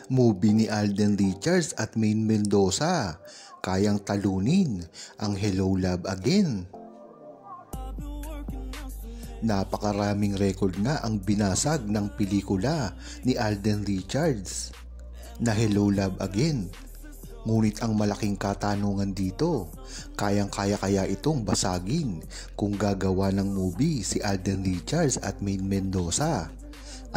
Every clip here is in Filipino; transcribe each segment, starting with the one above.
Movie ni Alden Richards at Maine Mendoza, kayang talunin ang Hello Love Again. Napakaraming record nga ang binasag ng pelikula ni Alden Richards na Hello Love Again. Ngunit ang malaking katanungan dito, kayang-kaya kaya itong basagin kung gagawa ng movie si Alden Richards at Maine Mendoza?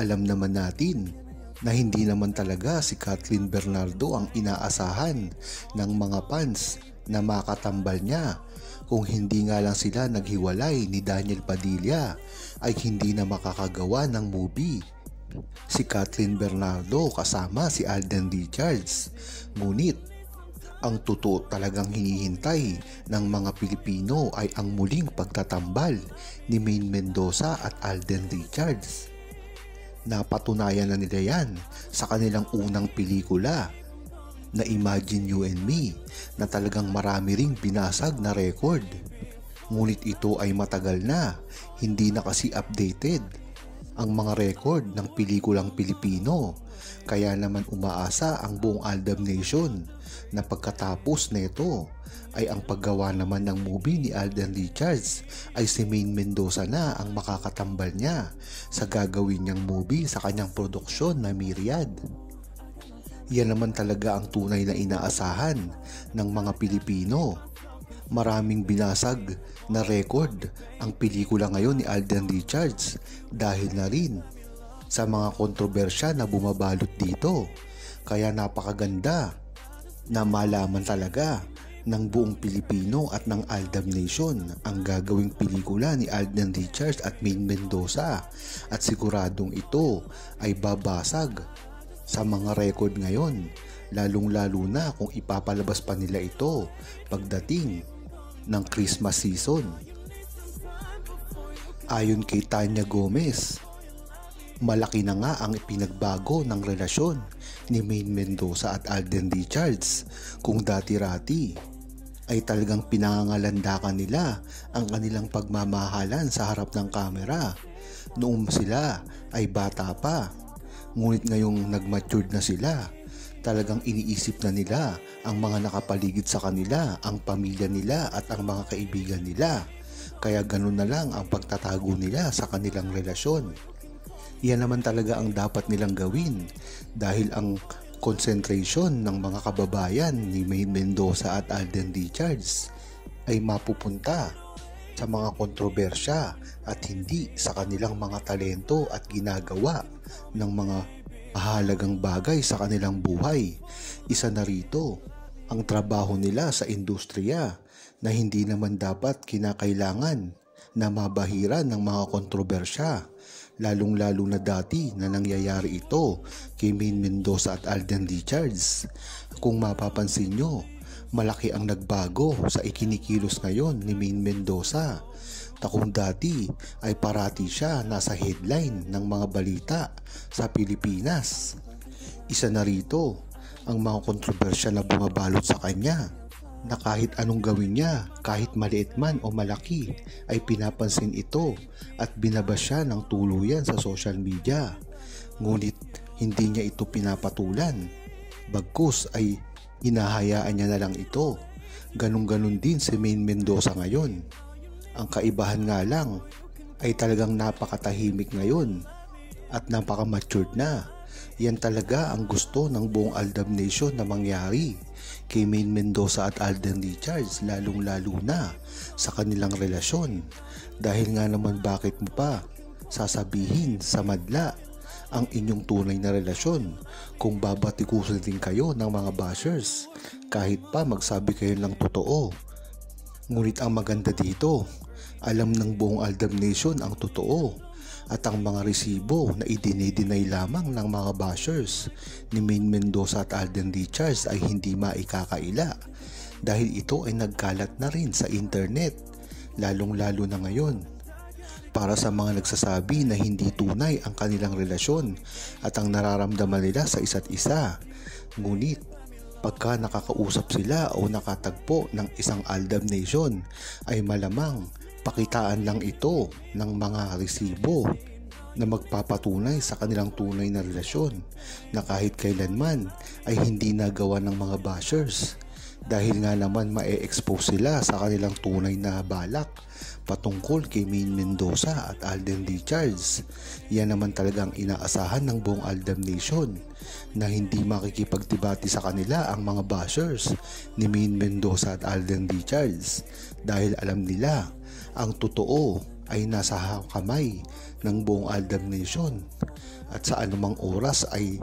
Alam naman natin na hindi naman talaga si Kathleen Bernardo ang inaasahan ng mga fans na makatambal niya. Kung hindi nga lang sila naghiwalay ni Daniel Padilla ay hindi na makakagawa ng movie si Kathleen Bernardo kasama si Alden Richards. Ngunit ang totoo talagang hinihintay ng mga Pilipino ay ang muling pagtatambal ni Maine Mendoza at Alden Richards. Napatunayan na nila yan sa kanilang unang pelikula na Imagine You and Me na talagang marami ring binasag na record. Ngunit ito ay matagal na, hindi na kasi updated ang mga record ng pelikulang Pilipino. Kaya naman umaasa ang buong Aldab Nation na pagkatapos nito ay ang paggawa naman ng movie ni Alden Richards ay si Maine Mendoza na ang makakatambal niya sa gagawin niyang movie sa kanyang produksyon na Myriad. Yan naman talaga ang tunay na inaasahan ng mga Pilipino. Maraming binasag na record ang pelikula ngayon ni Alden Richards dahil na rin sa mga kontrobersya na bumabalot dito. Kaya napakaganda na malaman talaga ng buong Pilipino at ng Aldab Nation ang gagawing pelikula ni Alden Richards at Maine Mendoza, at siguradong ito ay babasag sa mga record ngayon, lalong-lalo na kung ipapalabas pa nila ito pagdating ng Christmas season. Ayon kay Tanya Gomez, malaki na nga ang ipinagbago ng relasyon ni Maine Mendoza at Alden Richards. Kung dati-rati ay talagang pinangangalandakan nila ang kanilang pagmamahalan sa harap ng kamera noong sila ay bata pa. Ngunit ngayong nag-matured na sila, talagang iniisip na nila ang mga nakapaligid sa kanila, ang pamilya nila at ang mga kaibigan nila. Kaya ganun na lang ang pagtatago nila sa kanilang relasyon. Yan naman talaga ang dapat nilang gawin dahil ang concentration ng mga kababayan ni Maine Mendoza at Alden Richards ay mapupunta sa mga kontrobersya at hindi sa kanilang mga talento at ginagawa ng mga mahalagang bagay sa kanilang buhay. Isa na rito ang trabaho nila sa industriya na hindi naman dapat kinakailangan na mabahira ng mga kontrobersya, lalong-lalo na dati na nangyayari ito kay Maine Mendoza at Alden Richards. Kung mapapansin nyo, malaki ang nagbago sa ikinikilos ngayon ni Maine Mendoza. Kung dati ay parati siya nasa headline ng mga balita sa Pilipinas, isa na rito ang mga kontrobersya na bumabalot sa kanya na kahit anong gawin niya, kahit maliit man o malaki, ay pinapansin ito at binabasya ng tuluyan sa social media. Ngunit hindi niya ito pinapatulan, bagkus ay hinahayaan niya na lang ito. Ganun-ganun din si Maine Mendoza ngayon. Ang kaibahan nga lang ay talagang napakatahimik ngayon at napaka-matured na. Yan talaga ang gusto ng buong Aldab Nation na mangyari kay Maine Mendoza at Alden Richards, lalong-lalo na sa kanilang relasyon. Dahil nga naman bakit mo pa sasabihin sa madla ang inyong tunay na relasyon kung babatikusin din kayo ng mga bashers kahit pa magsabi kayo ng totoo. Ngunit ang maganda dito, alam ng buong Aldab Nation ang totoo at ang mga resibo na idinay lamang ng mga bashers ni Maine Mendoza at Alden Richards ay hindi maikakaila dahil ito ay nagkalat na rin sa internet, lalong-lalo na ngayon. Para sa mga nagsasabi na hindi tunay ang kanilang relasyon at ang nararamdaman nila sa isa't isa. Ngunit pagka nakakausap sila o nakatagpo ng isang Aldab Nation ay malamang pakitaan lang ito ng mga resibo na magpapatunay sa kanilang tunay na relasyon na kahit kailanman ay hindi nagawa ng mga bashers dahil nga naman ma-expose sila sa kanilang tunay na balak patungkol kay Maine Mendoza at Alden Richards. Yan naman talagang inaasahan ng buong Aldab Nation na hindi makikipagdebate sa kanila ang mga bashers ni Maine Mendoza at Alden Richards dahil alam nila ang totoo ay nasa kamay ng buong Aldab Nation at sa anumang oras ay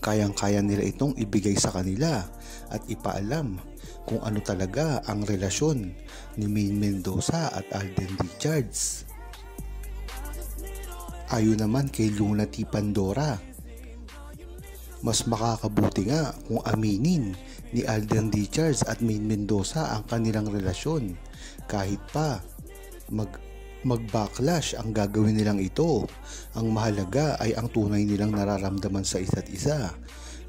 kayang-kaya nila itong ibigay sa kanila at ipaalam kung ano talaga ang relasyon ni Maine Mendoza at Alden Richards. Ayon naman kay Luna T. Pandora, mas makakabuti nga kung aminin ni Alden Richards at Maine Mendoza ang kanilang relasyon kahit pa mag-backlash ang gagawin nilang ito. Ang mahalaga ay ang tunay nilang nararamdaman sa isa't isa.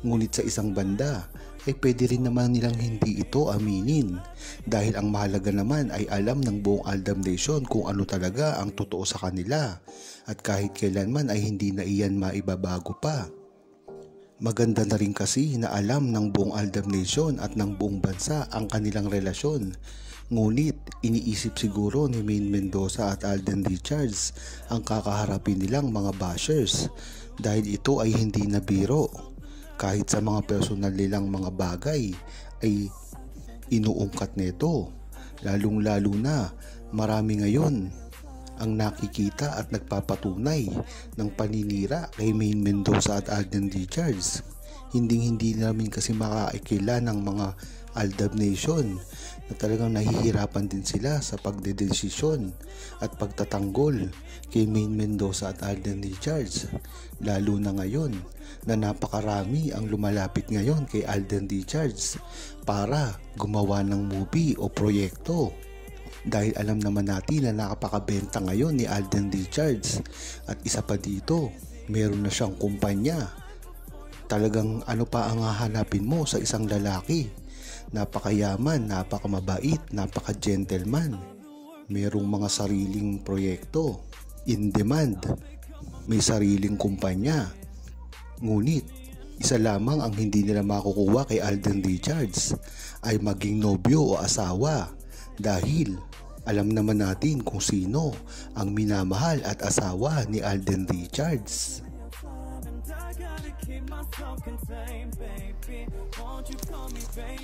Ngunit sa isang banda ay pwede rin naman nilang hindi ito aminin dahil ang mahalaga naman ay alam ng buong Aldab Nation kung ano talaga ang totoo sa kanila at kahit kailanman ay hindi na iyan maibabago pa. Maganda na rin kasi na alam ng buong Aldab Nation at ng buong bansa ang kanilang relasyon. Ngunit iniisip siguro ni Maine Mendoza at Alden Richards ang kakaharapin nilang mga bashers dahil ito ay hindi na biro. Kahit sa mga personal nilang mga bagay ay inuungkat nito. Lalong-lalo na marami ngayon ang nakikita at nagpapatunay ng paninira kay Maine Mendoza at Alden Richards. Hindi namin kasi makaikila ng mga Aldab Nation na talagang nahihirapan din sila sa pagdedesisyon at pagtatanggol kay Maine Mendoza at Alden Richards, lalo na ngayon na napakarami ang lumalapit ngayon kay Alden Richards para gumawa ng movie o proyekto. Dahil alam naman natin na nakapakabenta ngayon ni Alden Richards at isa pa dito, meron na siyang kumpanya. Talagang ano pa ang hahanapin mo sa isang lalaki? Napakayaman, napakamabait, napaka-gentleman. Merong mga sariling proyekto, in demand, may sariling kumpanya. Ngunit, isa lamang ang hindi nila makukuha kay Alden Richards ay maging nobyo o asawa dahil alam naman natin kung sino ang minamahal at asawa ni Alden Richards.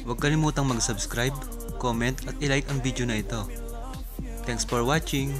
Huwag kalimutang mag-subscribe, comment at i-like ang video na ito. Thanks for watching!